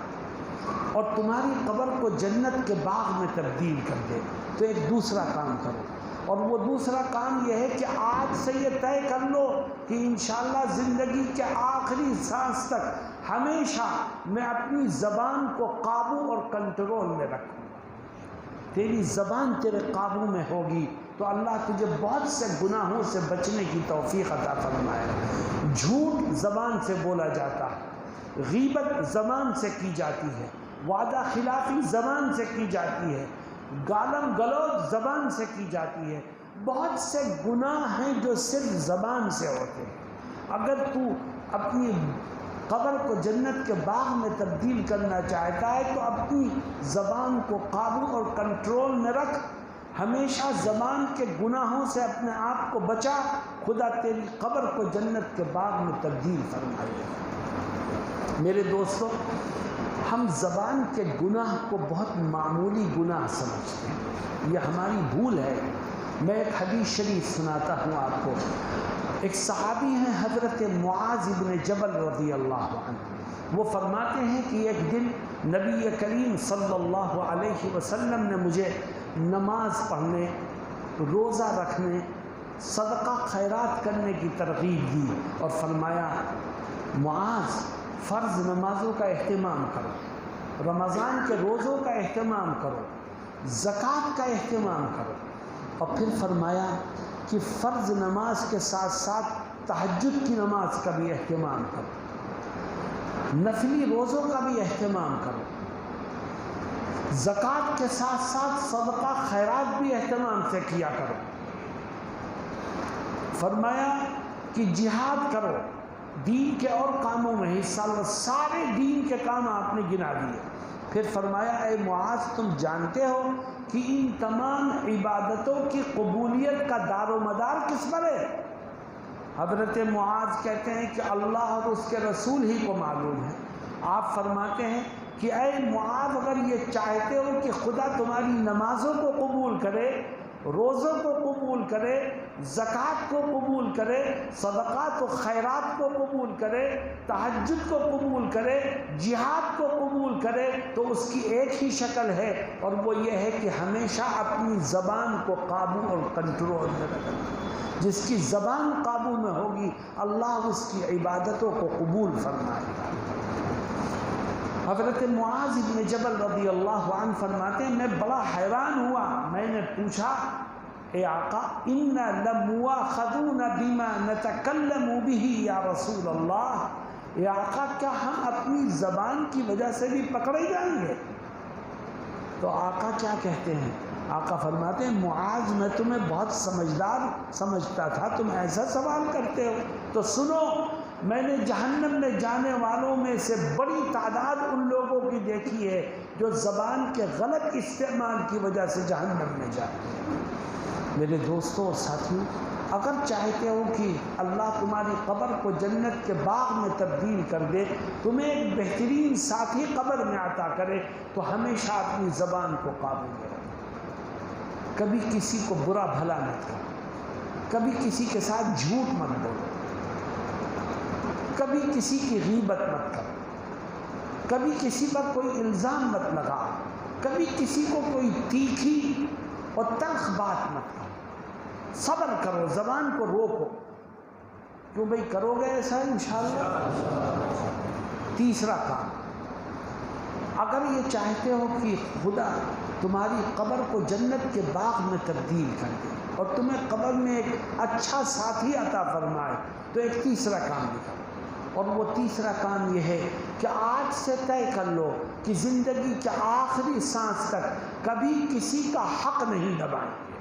اور تمہاری قبر کو جنت کے باغ میں تبدیل کر دے تو ایک دوسرا کام کرو، اور وہ دوسرا کام یہ ہے کہ آج سے یہ طے کر لو کہ انشاءاللہ زندگی کے آخری سانس تک ہمیشہ میں اپنی زبان کو قابو اور کنٹرول میں رکھوں گا۔ تیری زبان تیرے قابو میں ہوگی تو اللہ تجھے بہت سے گناہوں سے بچنے کی توفیق عطا فرمائے۔ جھوٹ زبان سے بولا جاتا ہے، غیبت زبان سے کی جاتی ہے، وعدہ خلافی زبان سے کی جاتی ہے، گالم گلوچ زبان سے کی جاتی ہے۔ بہت سے گناہ ہیں جو صرف زبان سے ہوتے ہیں۔ اگر تو اپنی قبر کو جنت کے باغ میں تبدیل کرنا چاہتا ہے تو اپنی زبان کو قابو اور کنٹرول میں رکھ، ہمیشہ زبان کے گناہوں سے اپنے آپ کو بچا، خدا تیری قبر کو جنت کے باغ میں تبدیل فرمائے۔ میرے دوستو ہم زبان کے گناہ کو بہت معمولی گناہ سمجھتے ہیں، یہ ہماری بھول ہے۔ میں ایک حدیث شریف سناتا ہوں آپ کو۔ ایک صحابی ہیں حضرت معاذ بن جبل رضی اللہ عنہ، وہ فرماتے ہیں کہ ایک دن نبی کریم صلی اللہ علیہ وسلم نے مجھے نماز پڑھنے، روزہ رکھنے، صدقہ خیرات کرنے کی ترغیب دی اور فرمایا معاذ فرض نمازوں کا اہتمام کرو، رمضان کے روزوں کا اہتمام کرو، زکوٰۃ کا اہتمام کرو، اور پھر فرمایا کہ فرض نماز کے ساتھ ساتھ تہجد کی نماز کا بھی اہتمام کرو، نفلی روزوں کا بھی اہتمام کرو، زکوٰۃ کے ساتھ ساتھ صدقہ خیرات بھی اہتمام سے کیا کرو۔ فرمایا کہ جہاد کرو، دین کے اور کاموں میں حصہ لو، سارے دین کے کام آپ نے گنا دیے۔ پھر فرمایا اے معاذ تم جانتے ہو کہ ان تمام عبادتوں کی قبولیت کا دار و مدار کس پر ہے؟ حضرت معاذ کہتے ہیں کہ اللہ اور اس کے رسول ہی کو معلوم ہے۔ آپ فرماتے ہیں کہ اے معاذ اگر یہ چاہتے ہو کہ خدا تمہاری نمازوں کو قبول کرے، روزوں کو قبول کرے، زکوٰۃ کو قبول کرے، صدقات و خیرات کو قبول کرے، تہجد کو قبول کرے، جہاد کو قبول کرے، تو اس کی ایک ہی شکل ہے، اور وہ یہ ہے کہ ہمیشہ اپنی زبان کو قابو اور کنٹرول میں رکھنا۔ جس کی زبان قابو میں ہوگی اللہ اس کی عبادتوں کو قبول فرمائے گا۔ حضرت معاذ بن جبل رضی اللہ عنہ فرماتے ہیں میں بڑا حیران ہوا، میں نے پوچھا اے آقا اِنَّا لَمُوَاخَذُونَ بِمَا نَتَكَلَّمُ بِهِ یا رسول اللہ، اے آقا کیا ہم اپنی زبان کی وجہ سے بھی پکڑے جائیں گے؟ تو آقا کیا کہتے ہیں؟ آقا فرماتے ہیں معاذ میں تمہیں بہت سمجھدار سمجھتا تھا، تم ایسا سوال کرتے ہو؟ تو سنو، میں نے جہنم میں جانے والوں میں سے بڑی تعداد ان لوگوں کی دیکھی ہے جو زبان کے غلط استعمال کی وجہ سے جہنم میں جاتے ہیں۔ میرے دوستوں اور ساتھیوں، اگر چاہتے ہو کہ اللہ تمہاری قبر کو جنت کے باغ میں تبدیل کر دے، تمہیں ایک بہترین ساتھی قبر میں عطا کرے، تو ہمیشہ اپنی زبان کو قابو میں رکھو۔ کبھی کسی کو برا بھلا مت کرو، کبھی کسی کے ساتھ جھوٹ مت بولو، کبھی کسی کی غیبت مت کرو، کبھی کسی پر کوئی الزام مت لگاؤ، کبھی کسی کو کوئی تیکھی اور تلخ بات مت کرو، صبر کرو، زبان کو روکو۔ کیوں بھائی کرو گے ایسا انشاءاللہ؟ تیسرا کام، اگر یہ چاہتے ہو کہ خدا تمہاری قبر کو جنت کے باغ میں تبدیل کر دے اور تمہیں قبر میں ایک اچھا ساتھی عطا فرمائے، تو ایک تیسرا کام بھی کرو، اور وہ تیسرا کام یہ ہے کہ آج سے طے کر لو کہ زندگی کے آخری سانس تک کبھی کسی کا حق نہیں دبائیں گے،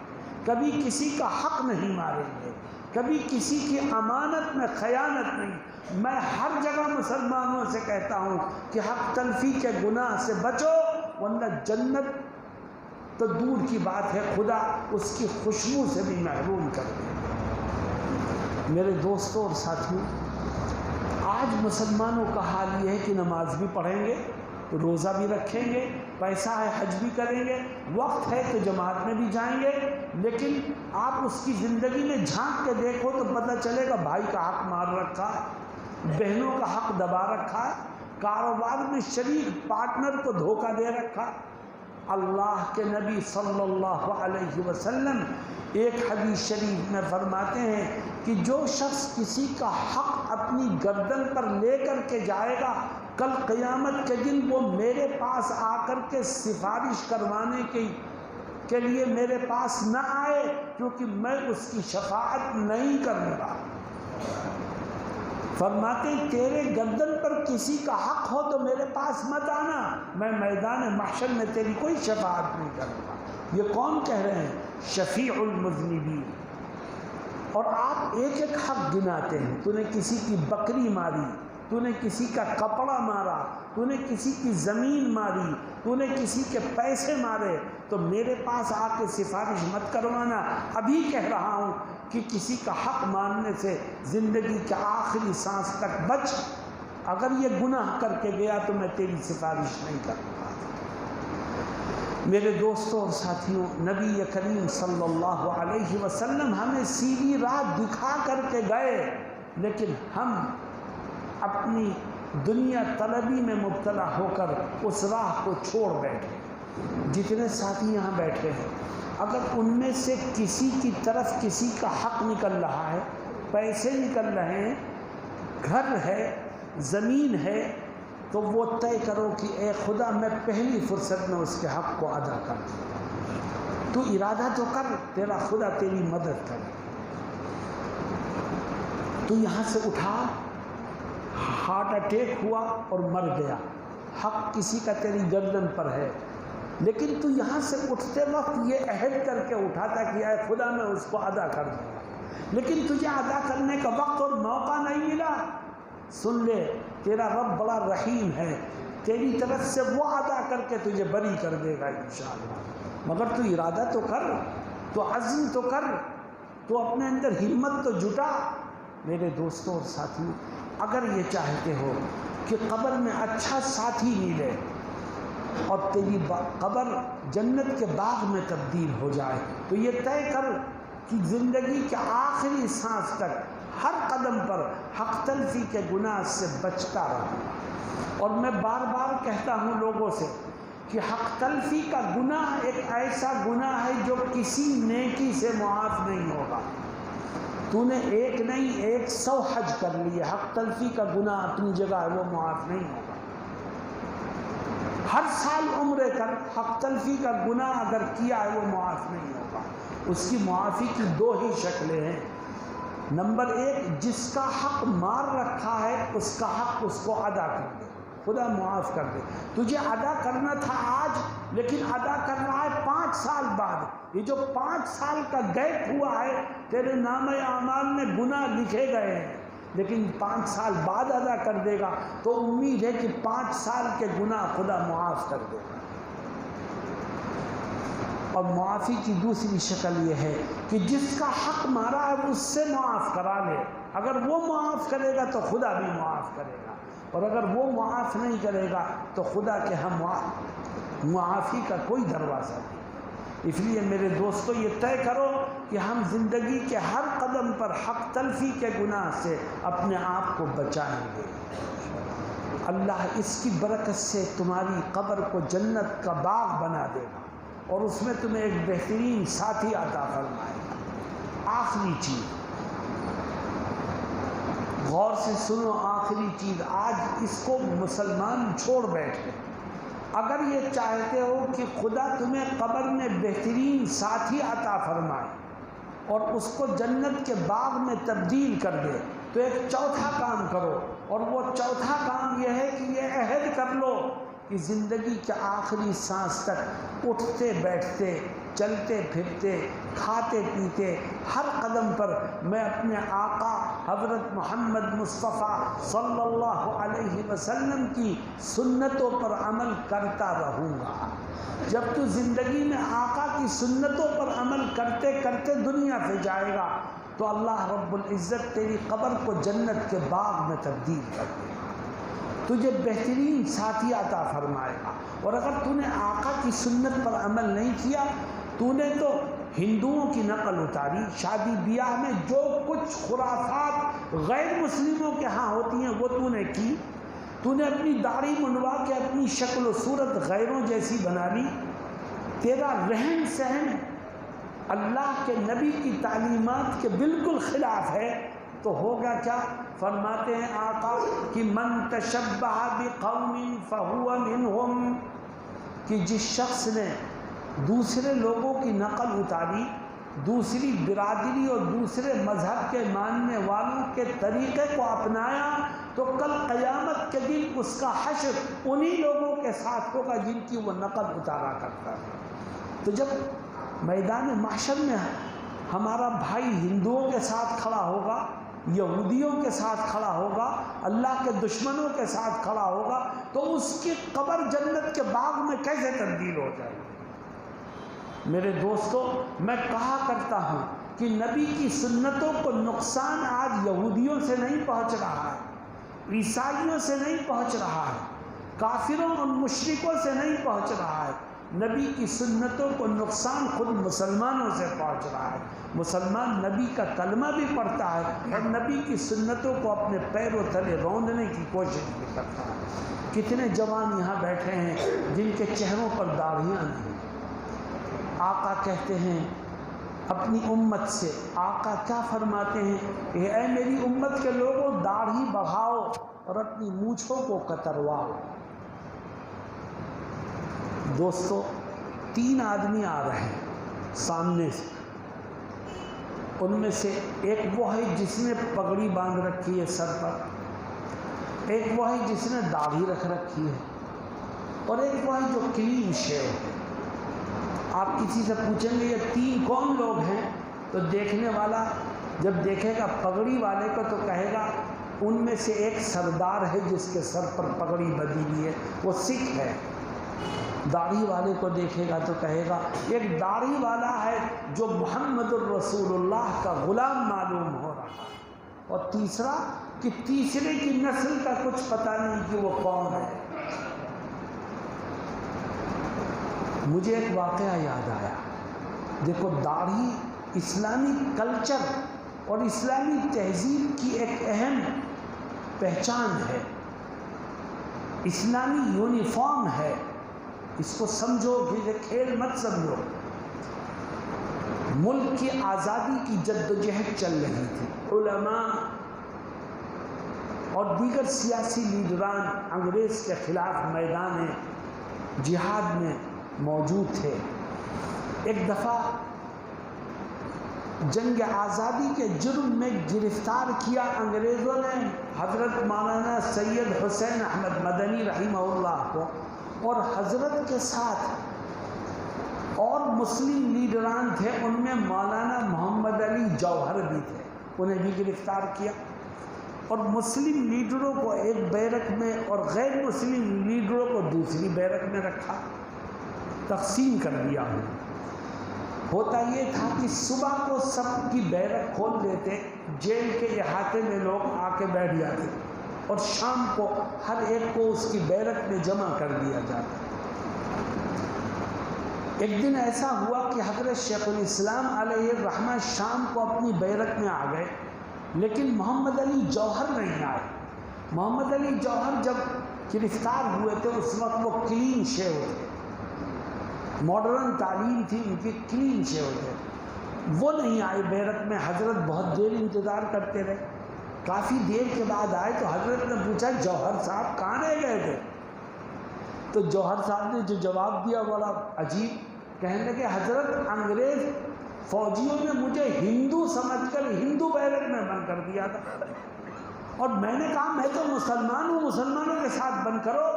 کبھی کسی کا حق نہیں ماریں گے، کبھی کسی کی امانت میں خیانت نہیں۔ میں ہر جگہ مسلمانوں سے کہتا ہوں کہ حق تلفی کے گناہ سے بچو، ورنہ جنت تو دور کی بات ہے، خدا اس کی خوشبو سے بھی محروم کر دے گا۔ میرے دوستوں اور ساتھیوں، آج مسلمانوں کا حال یہ ہے کہ نماز بھی پڑھیں گے، روزہ بھی رکھیں گے، پیسہ ہے حج بھی کریں گے، وقت ہے تو جماعت میں بھی جائیں گے، لیکن آپ اس کی زندگی میں جھانک کے دیکھو تو پتہ چلے گا بھائی کا حق مار رکھا ہے، بہنوں کا حق دبا رکھا ہے، کاروبار میں شریک پارٹنر کو دھوکہ دے رکھا۔ اللہ کے نبی صلی اللہ علیہ وسلم ایک حدیث شریف میں فرماتے ہیں کہ جو شخص کسی کا حق اپنی گردن پر لے کر کے جائے گا، کل قیامت کے دن وہ میرے پاس آ کر کے سفارش کروانے کے لیے میرے پاس نہ آئے، کیونکہ میں اس کی شفاعت نہیں کروں گا۔ فرماتے ہیں تیرے گردن پر کسی کا حق ہو تو میرے پاس مت آنا، میں میدان محشر میں تیری کوئی شفاعت نہیں کروں گا۔ یہ کون کہہ رہے ہیں؟ شفیع المذنبین۔ اور آپ ایک ایک حق گناتے ہیں، تو نے کسی کی بکری ماری، تو نے کسی کا کپڑا مارا، تو نے کسی کی زمین ماری، تو نے کسی کے پیسے مارے، تو میرے پاس آ کے سفارش مت کروانا۔ ابھی کہہ رہا ہوں کہ کسی کا حق ماننے سے زندگی کے آخری سانس تک بچ، اگر یہ گناہ کر کے گیا تو میں تیری سفارش نہیں کروں گا۔ میرے دوستوں اور ساتھیوں، نبی کریم صلی اللہ علیہ وسلم ہمیں سیدھی راہ دکھا کر کے گئے، لیکن ہم اپنی دنیا طلبی میں مبتلا ہو کر اس راہ کو چھوڑ بیٹھے۔ جتنے ساتھی یہاں بیٹھے ہیں، اگر ان میں سے کسی کی طرف کسی کا حق نکل رہا ہے، پیسے نکل رہے ہیں، گھر ہے، زمین ہے، تو وہ طے کرو کہ اے خدا میں پہلی فرصت میں اس کے حق کو ادا کر دوں۔ تو ارادہ تو کر، تیرا خدا تیری مدد کرے۔ تو یہاں سے اٹھا، ہارٹ اٹیک ہوا اور مر گیا، حق کسی کا تیری گردن پر ہے، لیکن تو یہاں سے اٹھتے وقت یہ عہد کر کے اٹھا تھا کہ اے خدا میں اس کو ادا کر دوں گا، لیکن تجھے ادا کرنے کا وقت اور موقع نہیں ملا۔ سن لے، تیرا رب بڑا رحیم ہے، تیری طرف سے وہ ادا کر کے تجھے بری کر دے گا انشاءاللہ، مگر تو ارادہ تو کر، تو عزم تو کر، تو اپنے اندر ہمت تو جٹا۔ میرے دوستوں اور ساتھیوں، اگر یہ چاہتے ہو کہ قبر میں اچھا ساتھی ملے، اور تیری قبر جنت کے باغ میں تبدیل ہو جائے، تو یہ طے کر کہ زندگی کے آخری سانس تک ہر قدم پر حق تلفی کے گناہ سے بچتا رہوں گا۔ اور میں بار بار کہتا ہوں لوگوں سے کہ حق تلفی کا گناہ ایک ایسا گناہ ہے جو کسی نیکی سے معاف نہیں ہوگا۔ تو نے ایک نہیں 100 حج کر لیے، حق تلفی کا گناہ اپنی جگہ ہے، وہ معاف نہیں ہوگا۔ ہر سال عمرے کر، حق تلفی کا گناہ اگر کیا ہے وہ معاف نہیں ہوگا۔ اس کی معافی کی 2 ہی شکلیں ہیں۔ نمبر 1، جس کا حق مار رکھا ہے اس کا حق اس کو ادا کر دے، خدا معاف کر دے۔ تجھے ادا کرنا تھا آج، لیکن ادا کر رہا ہے 5 سال بعد۔ یہ جو 5 سال کا گیپ ہوا ہے، تیرے نامہ اعمال میں گناہ لکھے گئے ہیں، لیکن 5 سال بعد ادا کر دے گا تو امید ہے کہ 5 سال کے گناہ خدا معاف کر دے گا۔ اور معافی کی دوسری شکل یہ ہے کہ جس کا حق مارا ہے اس سے معاف کرا لے۔ اگر وہ معاف کرے گا تو خدا بھی معاف کرے گا، اور اگر وہ معاف نہیں کرے گا تو خدا کے ہم معافی کا کوئی دروازہ نہیں۔ اس لیے میرے دوستو، یہ طے کرو کہ ہم زندگی کے ہر قدم پر حق تلفی کے گناہ سے اپنے آپ کو بچائیں گے۔ اللہ اس کی برکت سے تمہاری قبر کو جنت کا باغ بنا دے گا، اور اس میں تمہیں ایک بہترین ساتھی عطا فرمائے گا۔ آخری چیز، غور سے سنو، آخری چیز، آج اس کو مسلمان چھوڑ بیٹھے۔ اگر یہ چاہتے ہو کہ خدا تمہیں قبر میں بہترین ساتھی عطا فرمائے اور اس کو جنت کے باغ میں تبدیل کر دے، تو ایک چوتھا کام کرو، اور وہ چوتھا کام یہ ہے کہ یہ عہد کر لو کہ زندگی کے آخری سانس تک اٹھتے بیٹھتے، چلتے پھرتے، کھاتے پیتے، ہر قدم پر میں اپنے آقا حضرت محمد مصطفیٰ صلی اللہ علیہ وسلم کی سنتوں پر عمل کرتا رہوں گا۔ جب تو زندگی میں آقا کی سنتوں پر عمل کرتے کرتے دنیا سے جائے گا تو اللہ رب العزت تیری قبر کو جنت کے باغ میں تبدیل کر دے گا، تجھے بہترین ساتھی عطا فرمائے گا۔ اور اگر تو نے آقا کی سنت پر عمل نہیں کیا، تو نے تو ہندوؤں کی نقل اتاری، شادی بیاہ میں جو کچھ خرافات غیر مسلموں کے ہاں ہوتی ہیں وہ تو نے کی، تو نے اپنی داڑھی منڈوا کے اپنی شکل و صورت غیروں جیسی بنا لی، تیرا رہن سہن اللہ کے نبی کی تعلیمات کے بالکل خلاف ہے، تو ہوگا کیا؟ فرماتے ہیں آقا کہ من تشبہ بقوم فہو منہم، کہ جس شخص نے دوسرے لوگوں کی نقل اتاری، دوسری برادری اور دوسرے مذہب کے ماننے والوں کے طریقے کو اپنایا، تو کل قیامت کے دن اس کا حشر انہی لوگوں کے ساتھ ہوگا جن کی وہ نقل اتارا کرتا ہے۔ تو جب میدان محشر میں ہمارا بھائی ہندوؤں کے ساتھ کھڑا ہوگا، یہودیوں کے ساتھ کھڑا ہوگا، اللہ کے دشمنوں کے ساتھ کھڑا ہوگا، تو اس کی قبر جنت کے باغ میں کیسے تبدیل ہو جائے گی؟ میرے دوستو، میں کہا کرتا ہوں کہ نبی کی سنتوں کو نقصان آج یہودیوں سے نہیں پہنچ رہا ہے، عیسائیوں سے نہیں پہنچ رہا ہے، کافروں اور مشرکوں سے نہیں پہنچ رہا ہے، نبی کی سنتوں کو نقصان خود مسلمانوں سے پہنچ رہا ہے۔ مسلمان نبی کا کلمہ بھی پڑھتا ہے اور نبی کی سنتوں کو اپنے پیروں تلے روندنے کی کوشش بھی کرتا ہے۔ کتنے جوان یہاں بیٹھے ہیں جن کے چہروں پر داڑھیاں نہیں۔ آقا کہتے ہیں اپنی امت سے، آقا کیا فرماتے ہیں کہ اے میری امت کے لوگوں، داڑھی بڑھاؤ اور اپنی مونچھوں کو کترواؤ۔ دوستو، 3 آدمی آ رہے ہیں سامنے سے، ان میں سے ایک وہ ہے جس نے پگڑی باندھ رکھی ہے سر پر، ایک وہ ہے جس نے داڑھی رکھ رکھی ہے، اور ایک وہ ہے جو کلین شیو ہے۔ آپ کسی سے پوچھیں گے یہ 3 کون لوگ ہیں، تو دیکھنے والا جب دیکھے گا پگڑی والے کو تو کہے گا ان میں سے ایک سردار ہے جس کے سر پر پگڑی بندھی ہوئی ہے، وہ سکھ ہے۔ داڑھی والے کو دیکھے گا تو کہے گا ایک داڑھی والا ہے جو محمد الرسول اللہ کا غلام معلوم ہو رہا ہے، اور تیسرا کہ تیسرے کی نسل کا کچھ پتہ نہیں کہ وہ کون ہے۔ مجھے ایک واقعہ یاد آیا. دیکھو داڑھی اسلامی کلچر اور اسلامی تہذیب کی ایک اہم پہچان ہے، اسلامی یونیفارم ہے. اس کو سمجھو کہ کھیل مت سمجھو. ملک کی آزادی کی جدوجہد چل رہی تھی. علماء اور دیگر سیاسی لیڈران انگریز کے خلاف میدان جہاد میں موجود تھے. ایک دفعہ جنگ آزادی کے جرم میں گرفتار کیا انگریزوں نے حضرت مولانا سید حسین احمد مدنی رحمہ اللہ کو، اور حضرت کے ساتھ اور مسلم لیڈران تھے، ان میں مولانا محمد علی جوہر بھی تھے، انہیں بھی گرفتار کیا. اور مسلم لیڈروں کو ایک بیرک میں اور غیر مسلم لیڈروں کو دوسری بیرک میں رکھا، تقسیم کر دیا. ہوتا یہ تھا کہ صبح کو سب کی بیرک کھول دیتے، جیل کے احاطے میں لوگ آ کے بیٹھ جاتے، اور شام کو ہر ایک کو اس کی بیرک میں جمع کر دیا جاتا. ایک دن ایسا ہوا کہ حضرت شیخ الاسلام علیہ الرحمہ شام کو اپنی بیرک میں آ گئے، لیکن محمد علی جوہر نہیں آئے. محمد علی جوہر جب گرفتار ہوئے تھے اس وقت وہ کلین شیو تھے، ماڈرن تعلیم تھی ان کی، کلین شیو تھے. وہ نہیں آئے بیرک میں. حضرت بہت دیر انتظار کرتے رہے. کافی دیر کے بعد آئے تو حضرت نے پوچھا جوہر صاحب کہاں رہ گئے تھے؟ تو جوہر صاحب نے جو جواب دیا بڑا عجیب، کہنے لگے حضرت انگریز فوجیوں نے مجھے ہندو سمجھ کر ہندو بیرک میں بند کر دیا تھا، اور میں نے کہا میں تو مسلمان ہوں، مسلمانوں کے ساتھ بند کرو.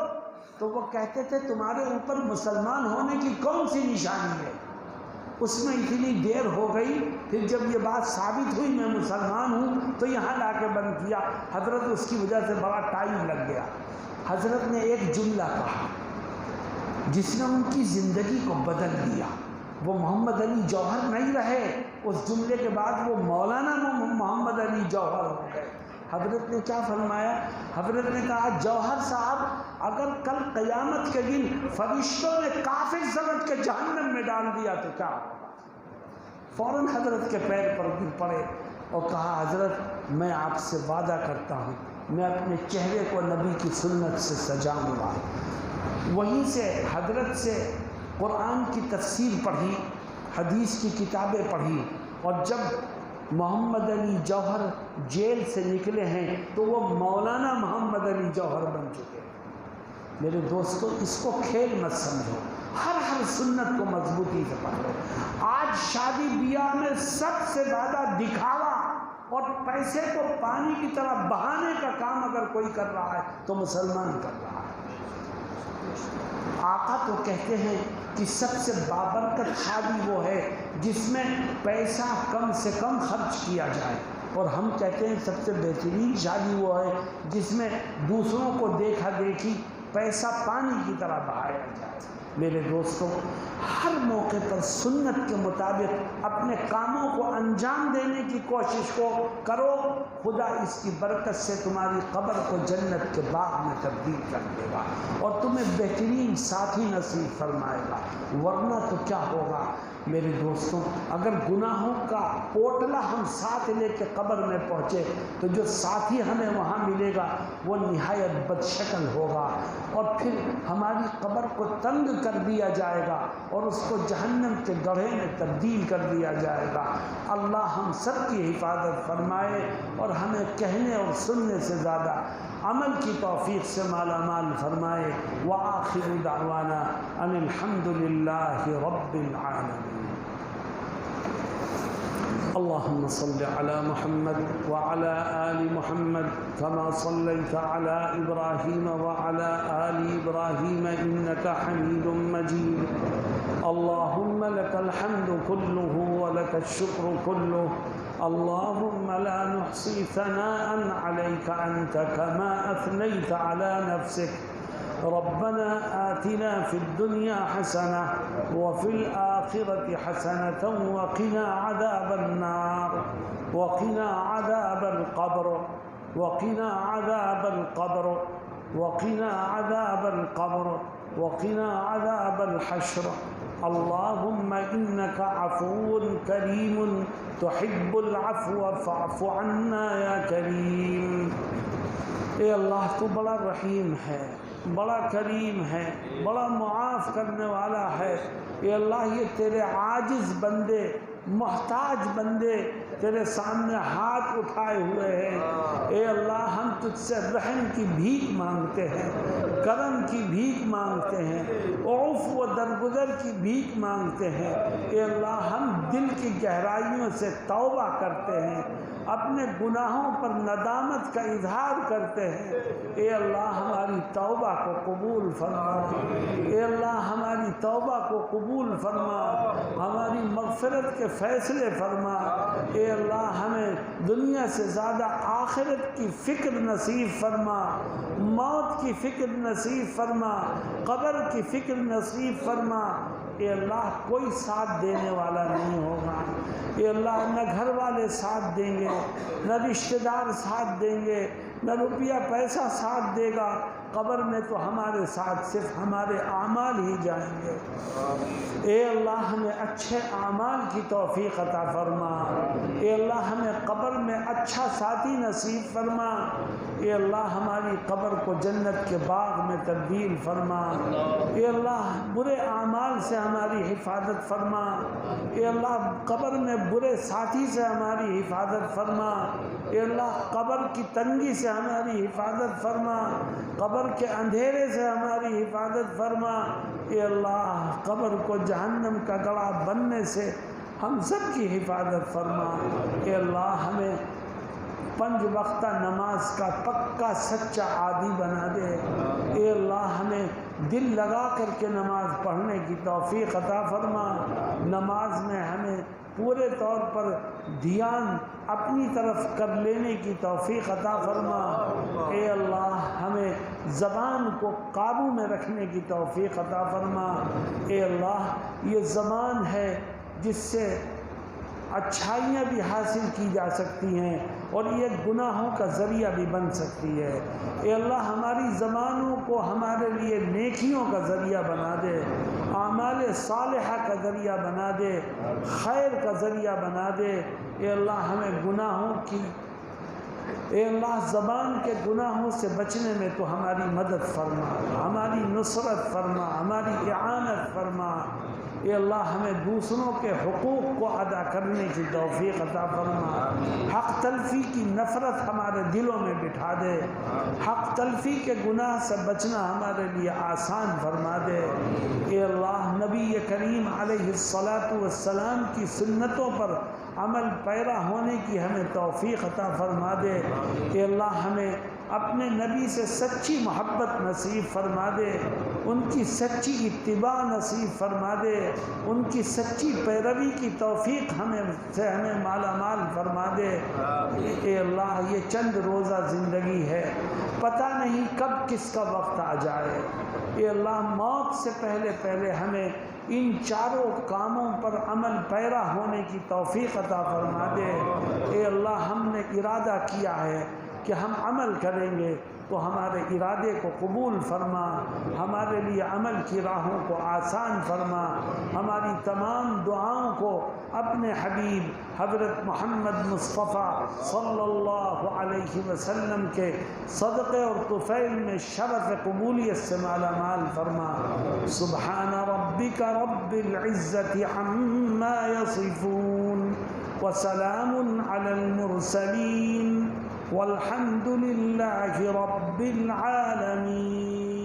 تو وہ کہتے تھے تمہارے اوپر مسلمان ہونے کی کون سی نشانی ہے؟ اس میں اتنی دیر ہو گئی، پھر جب یہ بات ثابت ہوئی میں مسلمان ہوں تو یہاں لا کے بند کیا. حضرت اس کی وجہ سے بڑا ٹائم لگ گیا. حضرت نے ایک جملہ کہا جس نے ان کی زندگی کو بدل دیا. وہ محمد علی جوہر نہیں رہے، اس جملے کے بعد وہ مولانا محمد علی جوہر ہو گئے. حضرت نے کیا فرمایا؟ حضرت نے کہا جوہر صاحب اگر کل قیامت کے دن فرشتوں نے کافر سمجھ کے جہنم میں ڈال دیا تو کیا ہوگا؟ فوراً حضرت کے پیر پر گر پڑے اور کہا حضرت میں آپ سے وعدہ کرتا ہوں میں اپنے چہرے کو نبی کی سنت سے سجاؤں گا. وہیں سے حضرت سے قرآن کی تفسیر پڑھی، حدیث کی کتابیں پڑھی، اور جب محمد علی جوہر جیل سے نکلے ہیں تو وہ مولانا محمد علی جوہر بن چکے ہیں. میرے دوستو اس کو کھیل مت سمجھو، ہر سنت کو مضبوطی سے پکڑو. آج شادی بیاہ میں سب سے زیادہ دکھاوا اور پیسے کو پانی کی طرح بہانے کا کام اگر کوئی کر رہا ہے تو مسلمان کر رہا ہے. آقا تو کہتے ہیں کہ سب سے بابرکت شادی وہ ہے جس میں پیسہ کم سے کم خرچ کیا جائے، اور ہم کہتے ہیں سب سے بہترین شادی وہ ہے جس میں دوسروں کو دیکھا دیکھی پیسہ پانی کی طرح بہایا جائے. میرے دوستوں ہر موقع پر سنت کے مطابق اپنے کاموں کو انجام دینے کی کوشش کو کرو. خدا اس کی برکت سے تمہاری قبر کو جنت کے باغ میں تبدیل کر دے گا اور تمہیں بہترین ساتھی نصیب فرمائے گا. ورنہ تو کیا ہوگا میرے دوستوں، اگر گناہوں کا پوٹلا ہم ساتھ لے کے قبر میں پہنچے تو جو ساتھی ہمیں وہاں ملے گا وہ نہایت بد شکل ہوگا، اور پھر ہماری قبر کو تنگ کر دیا جائے گا اور اس کو جہنم کے گڑھے میں تبدیل کر دیا جائے گا. اللہ ہم سب کی حفاظت فرمائے اور ہمیں کہنے اور سننے سے زیادہ عمل کی توفیق سے مالا مال فرمائے. وآخر دعوانا ان الحمد للہ رب العالمین. اللهم صل على محمد وعلى آل محمد كما صليت على إبراهيم وعلى آل إبراهيم إنك حميد مجيد. اللهم لك الحمد كله ولك الشكر كله. اللهم لا نحصي ثناء عليك أنت كما أثنيت على نفسك. ربنا آتنا في الدنيا حسنة وفي الآخرة حسنة وقنا عذاب النار وقنا عذاب القبر وقنا عذاب القبر وقنا عذاب القبر. وقنا عذاب الحشر اللهم إنك عفو كريم تحب العفو فاعف عنا یا کریم۔ اے اللہ تو بڑا رحیم ہے، بڑا کریم ہے، بڑا معاف کرنے والا ہے۔ اے اللہ یہ تیرے عاجز بندے، محتاج بندے تیرے سامنے ہاتھ اٹھائے ہوئے ہیں۔ اے اللہ ہم تجھ سے رحم کی بھیک مانگتے ہیں، کرم کی بھیک مانگتے ہیں، عفو و درگزر کی بھیک مانگتے ہیں۔ اے اللہ ہم دل کی گہرائیوں سے توبہ کرتے ہیں، اپنے گناہوں پر ندامت کا اظہار کرتے ہیں۔ اے اللہ ہماری توبہ کو قبول فرما، اے اللہ ہماری توبہ کو قبول فرما، ہماری مغفرت کے فیصلے فرما۔ اے اللہ ہمیں دنیا سے زیادہ آخرت کی فکر نصیب فرما، موت کی فکر نصیب فرما، قبر کی فکر نصیب فرما۔ اے اللہ کوئی ساتھ دینے والا نہیں ہوگا، اے اللہ نہ گھر والے ساتھ دیں گے، نہ رشتہ دار ساتھ دیں گے، نہ روپیہ پیسہ ساتھ دے گا، قبر میں تو ہمارے ساتھ صرف ہمارے اعمال ہی جائیں گے۔ اے اللہ ہمیں اچھے اعمال کی توفیق عطا فرما، اے اللہ ہمیں قبر میں اچھا ساتھی نصیب فرما، اے اللہ ہماری قبر کو جنت کے باغ میں تبدیل فرما، اے اللہ برے اعمال سے ہماری حفاظت فرما، اے اللہ قبر میں برے ساتھی سے ہماری حفاظت فرما، اے اللہ قبر کی تنگی سے ہماری حفاظت فرما، قبر کے اندھیرے سے ہماری حفاظت فرما۔ اے اللہ قبر کو جہنم کا گڑھا بننے سے ہم سب کی حفاظت فرما۔ اے اللہ ہمیں 5 وقتہ نماز کا پکا سچا عادی بنا دے۔ اے اللہ ہمیں دل لگا کر کے نماز پڑھنے کی توفیق عطا فرما، نماز میں ہمیں پورے طور پر دھیان اپنی طرف کر لینے کی توفیق عطا فرما۔ اے اللہ ہمیں زبان کو قابو میں رکھنے کی توفیق عطا فرما۔ اے اللہ یہ زبان ہے جس سے اچھائیاں بھی حاصل کی جا سکتی ہیں اور یہ گناہوں کا ذریعہ بھی بن سکتی ہے۔ اے اللہ ہماری زبانوں کو ہمارے لیے نیکیوں کا ذریعہ بنا دے، اعمال صالحہ کا ذریعہ بنا دے، خیر کا ذریعہ بنا دے۔ اے اللہ ہمیں گناہوں کی، اے اللہ زبان کے گناہوں سے بچنے میں تو ہماری مدد فرما، ہماری نصرت فرما، ہماری اعانت فرما۔ اے اللہ ہمیں دوسروں کے حقوق کو ادا کرنے کی توفیق عطا فرما، حق تلفی کی نفرت ہمارے دلوں میں بٹھا دے، حق تلفی کے گناہ سے بچنا ہمارے لیے آسان فرما دے۔ اے اللہ نبی کریم علیہ السلام کی سنتوں پر عمل پیرا ہونے کی ہمیں توفیق عطا فرما دے۔ اے اللہ ہمیں اپنے نبی سے سچی محبت نصیب فرما دے، ان کی سچی اتباع نصیب فرما دے، ان کی سچی پیروی کی توفیق ہمیں مالا مال فرما دے۔ اے اللہ یہ چند روزہ زندگی ہے، پتہ نہیں کب کس کا وقت آ جائے۔ اے اللہ موت سے پہلے پہلے ہمیں ان چاروں کاموں پر عمل پیرا ہونے کی توفیق عطا فرما دے۔ اے اللہ ہم نے ارادہ کیا ہے کہ ہم عمل کریں گے تو ہمارے ارادے کو قبول فرما، ہمارے لیے عمل کی راہوں کو آسان فرما، ہماری تمام دعاؤں کو اپنے حبیب حضرت محمد مصطفیٰ صلی اللہ علیہ وسلم کے صدقے اور طفیل میں شرف قبولیت سے مالا مال فرما۔ سبحان ربک رب العزت عما یصفون وسلام علی المرسلین والحمد للہ رب العالمین۔